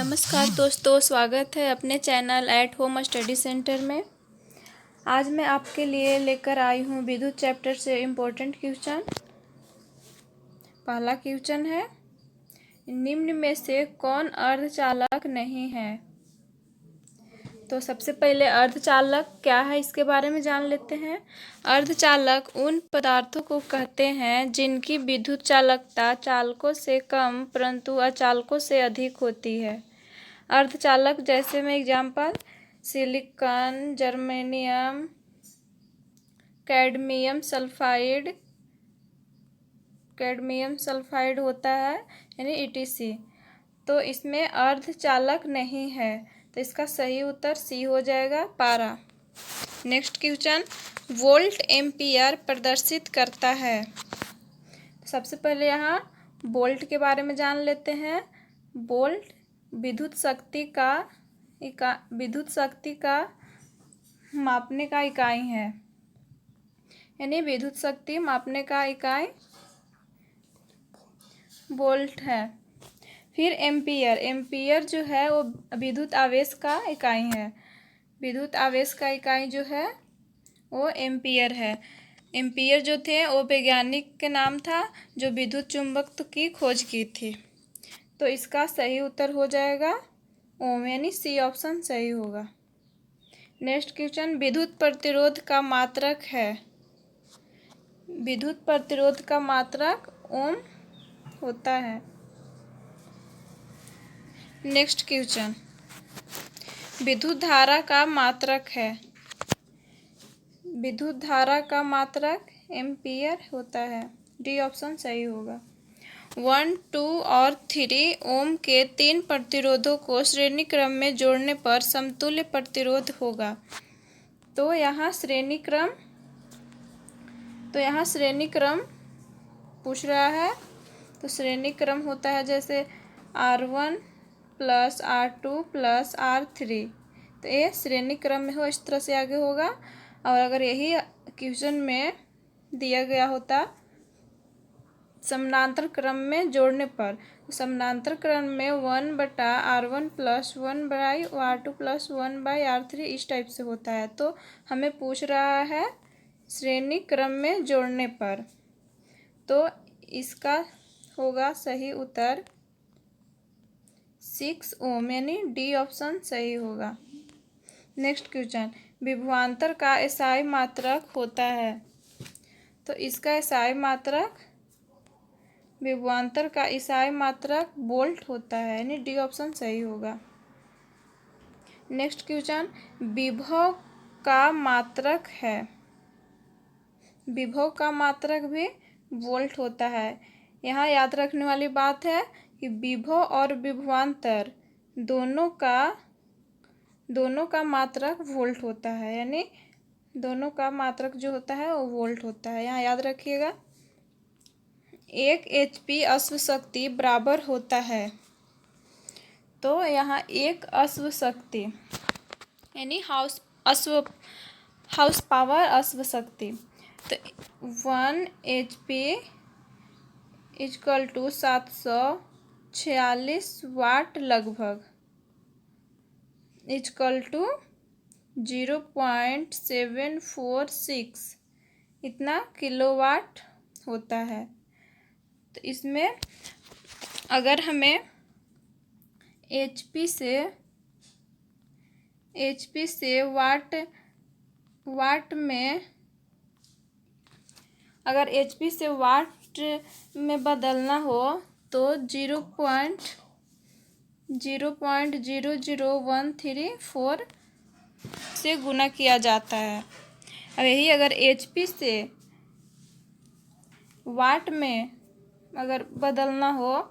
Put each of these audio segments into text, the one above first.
नमस्कार दोस्तों, स्वागत है अपने channel at home study centre में। आज मैं आपके लिए लेकर आई हूँ विद्युत चैप्टर से इम्पोर्टेंट क्वेश्चन। पहला क्वेश्चन है, निम्न में से कौन अर्धचालक नहीं है। तो सबसे पहले अर्धचालक क्या है इसके बारे में जान लेते हैं। अर्धचालक उन पदार्थों को कहते हैं जिनकी विद्युत चालकता चालकों से कम परंतु अचालकों से अधिक होती है। अर्धचालक जैसे में example silicon, germanium, cadmium sulphide होता है यानी ETC। तो इसमें अर्धचालक नहीं है, तो इसका सही उत्तर सी हो जाएगा, पारा। नेक्स्ट क्वेश्चन, वोल्ट एम्पियर प्रदर्शित करता है। सबसे पहले यहाँ वोल्ट के बारे में जान लेते हैं। वोल्ट विद्युत शक्ति का मापने का इकाई है, यानी विद्युत शक्ति मापने का इकाई वोल्ट है। फिर एम्पियर जो है वो विद्युत आवेश का इकाई है। विद्युत आवेश का इकाई जो है वो एम्पियर है। एम्पियर जो थे वो वैज्ञानिक के नाम था जो विद्युत चुंबकत्व की खोज की थी। तो इसका सही उत्तर हो जाएगा ओम, यानी सी ऑप्शन सही होगा। नेक्स्ट क्वेश्चन, विद्युत प्रतिरोध का मात्रक है। विद्युत प्रतिरोध का मात्रक ओम होता है। नेक्स्ट क्वेश्चन, विद्युत धारा का मात्रक है। विद्युत धारा का मात्रक एम्पियर होता है। डी ऑप्शन सही होगा। 1, 2 और 3 ओम के 3 प्रतिरोधों को श्रेणी क्रम में जोड़ने पर समतुल्य प्रतिरोध होगा। तो यहाँ श्रेणी क्रम पूछ रहा है। तो श्रेणी क्रम होता है जैसे R1 + R2 + R3। तो ये श्रेणी क्रम में हो, इस तरह से आगे होगा। और अगर यही क्वेश्चन में दिया गया होता समानांतर क्रम में जोड़ने पर, समानांतर क्रम में 1/R1 + 1/R2 + 1/R3 इस टाइप से होता है। तो हमें पूछ रहा है श्रेणी क्रम में जोड़ने पर, तो इसका होगा सही उत्तर 6 ओम, यानी डी ऑप्शन सही होगा। नेक्स्ट क्वेश्चन, विभवांतर का एसआई मात्रक होता है। तो इसका एसआई मात्रक, विभवांतर का एसआई मात्रक वोल्ट होता है, यानी डी ऑप्शन सही होगा। नेक्स्ट क्वेश्चन, विभव का मात्रक है। विभव का मात्रक भी वोल्ट होता है। यहाँ याद रखने वाली बात है कि विभव और विभवांतर दोनों का मात्रक वोल्ट होता है, यानी दोनों का मात्रक जो होता है वो वोल्ट होता है। यहाँ याद रखिएगा। 1 HP अश्व शक्ति बराबर होता है। तो यहाँ 1 अश्व शक्ति यानी हाउस पावर अश्व शक्ति। तो 1 HP = 746 वाट लगभग = 0.746 इतना किलोवाट होता है। तो इसमें अगर हमें HP से वाट में, अगर HP से वाट में बदलना हो तो 0.00134 से गुना किया जाता है। अब यही अगर HP से वाट में अगर बदलना हो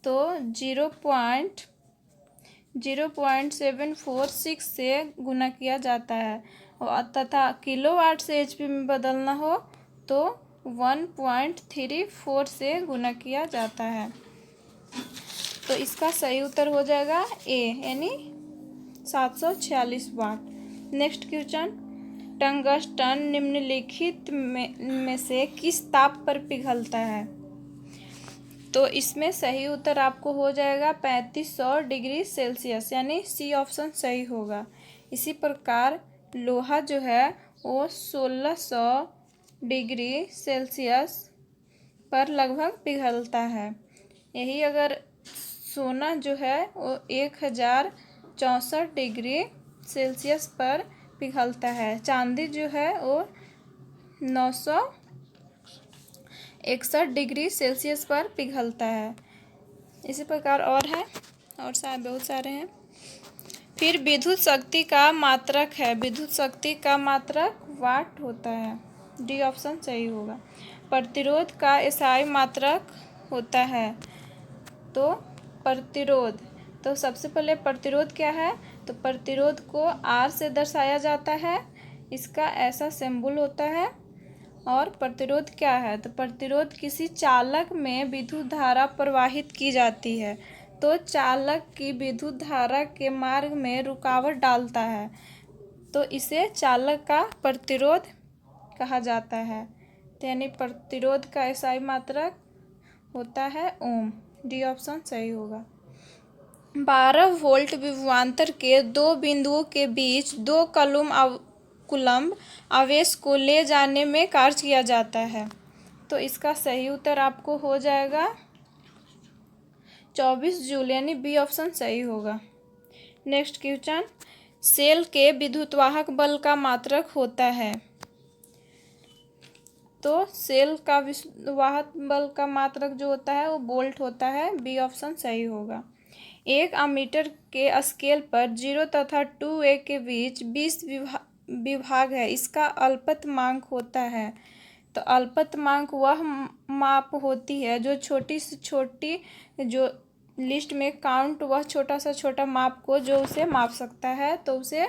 तो 0.746 से गुना किया जाता है। और तथा किलोवाट से HP में बदलना हो तो 1.34 से गुना किया जाता है। तो इसका सही उत्तर हो जाएगा ए, यानी 746 वाट। नेक्स्ट क्वेश्चन, टंगस्टन निम्नलिखित में से किस ताप पर पिघलता है। तो इसमें सही उत्तर आपको हो जाएगा 3500 डिग्री सेल्सियस, यानी सी ऑप्शन सही होगा। इसी प्रकार लोहा जो है वो 1600 डिग्री सेल्सियस पर लगभग पिघलता है। यही अगर सोना जो है वो 1064 डिग्री सेल्सियस पर पिघलता है। चांदी जो है वो 961 डिग्री सेल्सियस पर पिघलता है। इसी प्रकार और है, और बहुत सारे हैं। फिर विद्युत शक्ति का मात्रक है। विद्युत शक्ति का मात्रक वाट होता है। डी ऑप्शन सही होगा। प्रतिरोध का एसआई मात्रक होता है। तो प्रतिरोध, तो सबसे पहले प्रतिरोध क्या है, तो प्रतिरोध को आर से दर्शाया जाता है। इसका ऐसा सिंबल होता है। और प्रतिरोध क्या है, तो प्रतिरोध किसी चालक में विद्युत धारा प्रवाहित की जाती है। तो चालक की विद्युत धारा के मार्ग में रुकावट डालता है, तो इसे चालक का प्रतिरोध कहा जाता है। तो यानी प्रतिरोध का एसआई मात्रक होता है ओम। डी ऑप्शन सही होगा। 12 वोल्ट विभवांतर के दो बिंदुओं के बीच 2 कूलम्ब आवेश को ले जाने में कार्य किया जाता है। तो इसका सही उत्तर आपको हो जाएगा 24 जूल, यानी बी ऑप्शन सही होगा। नेक्स्ट क्वेश्चन, सेल के विद्युतवाहक बल का मात्रक होता है। तो सेल का विद्युतवाहक बल का मात्रक जो होता है वो वोल्ट होता है। बी ऑप्शन सही होगा। एक अमीटर के स्केल पर 0 तथा 2A के बीच 20 विभाग है। इसका अल्पतमांक होता है। तो अल्पतमांक वह माप होती है जो छोटी से छोटी, जो लिस्ट में काउंट, वह छोटा सा छोटा माप को जो उसे माप सकता है, तो उसे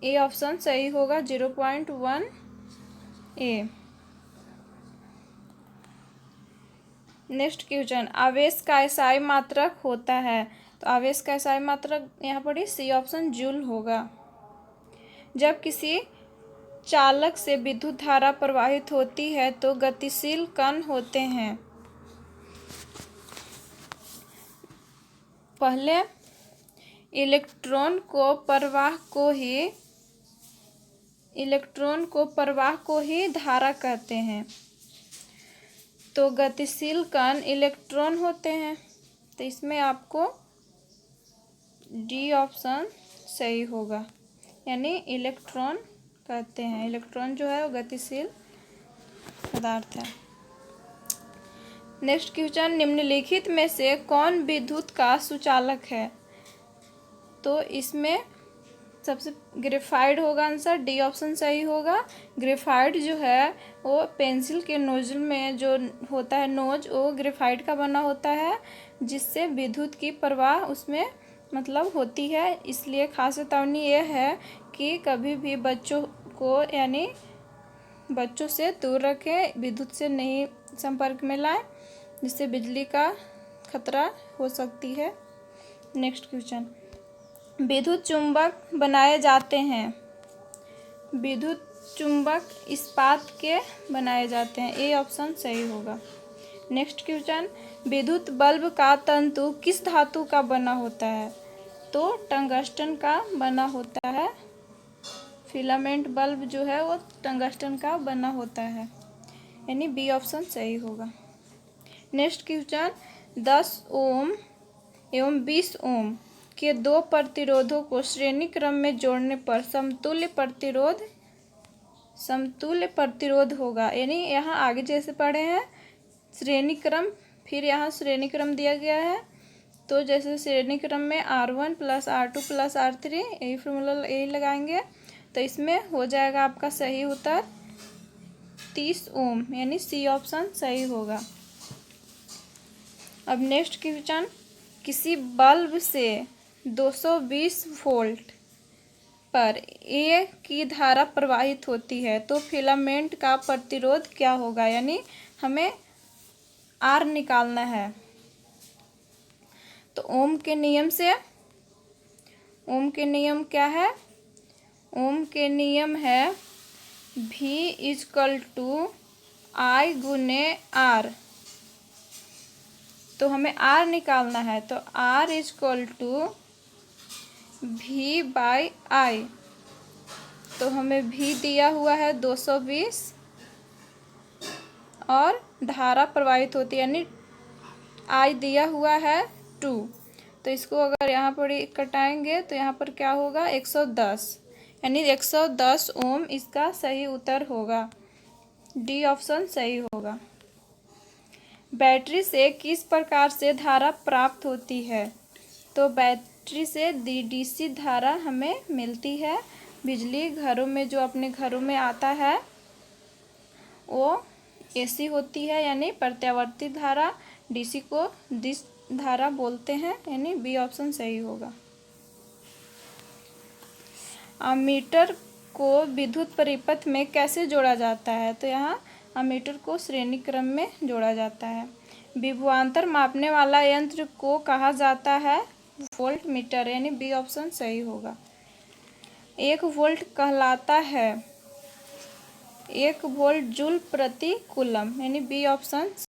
ए ऑप्शन सही होगा 0.1A। नेक्स्ट क्वेश्चन, आवेश का एसआई मात्रक होता है। तो आवेश का एसआई मात्रक यहाँ पर सी ऑप्शन जूल होगा। जब किसी चालक से विद्युत धारा प्रवाहित होती है तो गतिशील कण होते हैं। पहले इलेक्ट्रॉन को प्रवाह को ही धारा कहते हैं। तो गतिशील कण इलेक्ट्रॉन होते हैं। तो इसमें आपको डी ऑप्शन सही होगा, यानी इलेक्ट्रॉन कहते हैं। इलेक्ट्रॉन जो है वो गतिशील पदार्थ है। नेक्स्ट क्वेश्चन, निम्नलिखित में से कौन विद्युत का सुचालक है। तो इसमें सबसे ग्रेफाइट होगा आंसर। डी ऑप्शन सही होगा। ग्रेफाइट जो है वो पेंसिल के नोजल में जो होता है नोज, वो ग्रेफाइट का बना होता है, जिससे विद्युत की प्रवाह उसमें मतलब होती है। इसलिए खास चेतावनी ये है कि कभी भी बच्चों को, यानी बच्चों से दूर रखें, विद्युत से नहीं संपर्क में लाएं, जिससे बिजली का खतरा हो सकती है। नेक्स्ट क्वेश्चन, विद्युत चुंबक बनाए जाते हैं। विद्युत चुंबक इस्पात के बनाए जाते हैं। ए ऑप्शन सही होगा। नेक्स्ट क्वेश्चन, विद्युत बल्ब का तंतु किस धातु का बना होता है। तो टंगस्टन का बना होता है। फिलामेंट बल्ब जो है वो टंगस्टन का बना होता है, यानी बी ऑप्शन सही होगा। नेक्स्ट क्वेश्चन, 10 ओम एवं 20 ओम के दो प्रतिरोधों को श्रेणी क्रम में जोड़ने पर समतुल्य प्रतिरोध होगा। यानी यहाँ आगे जैसे पढ़े हैं श्रेणी क्रम, फिर यहाँ श्रेणी क्रम दिया गया है। तो जैसे श्रेणी क्रम में R1 + R2 + R3, यही फॉर्मूला यही लगाएंगे। तो इसमें हो जाएगा आपका सही उत्तर 30 ओम, यानी सी ऑप्शन सही होगा। अब नेक्स्ट क्वेश्चन, किसी बल्ब से 220 वोल्ट पर ए की धारा प्रवाहित होती है तो फिलामेंट का प्रतिरोध क्या होगा। यानी हमें आर निकालना है। तो ओम के नियम से, ओम के नियम क्या है, ओम के नियम है V = I × R। तो हमें आर निकालना है, तो are is equal to V/I। तो हमें V दिया हुआ है 220 और धारा प्रवाहित होती है यानी I दिया हुआ है 2। तो इसको अगर यहाँ पर कटाएंगे तो यहाँ पर क्या होगा 110, यानी 110 ओम इसका सही उत्तर होगा। डी ऑप्शन सही होगा। बैटरी से किस प्रकार से धारा प्राप्त होती है? तो बैटरी से डीसी धारा हमें मिलती है। बिजली घरों में जो अपने घरों में आता है वो एसी होती है, यानी प्रत्यावर्ती धारा। डीसी को डिश धारा बोलते हैं, यानी बी ऑप्शन सही होगा। अमीटर को विद्युत परिपथ में कैसे जोड़ा जाता है? तो यहाँ अमीटर को श्रेणी क्रम में जोड़ा जाता है। विभवांतर मापने वाला यंत्र को कहा जाता है वोल्ट मीटर, यानी बी ऑप्शन सही होगा। 1 वोल्ट कहलाता है 1 वोल्ट जूल प्रति कूलम, यानी बी ऑप्शन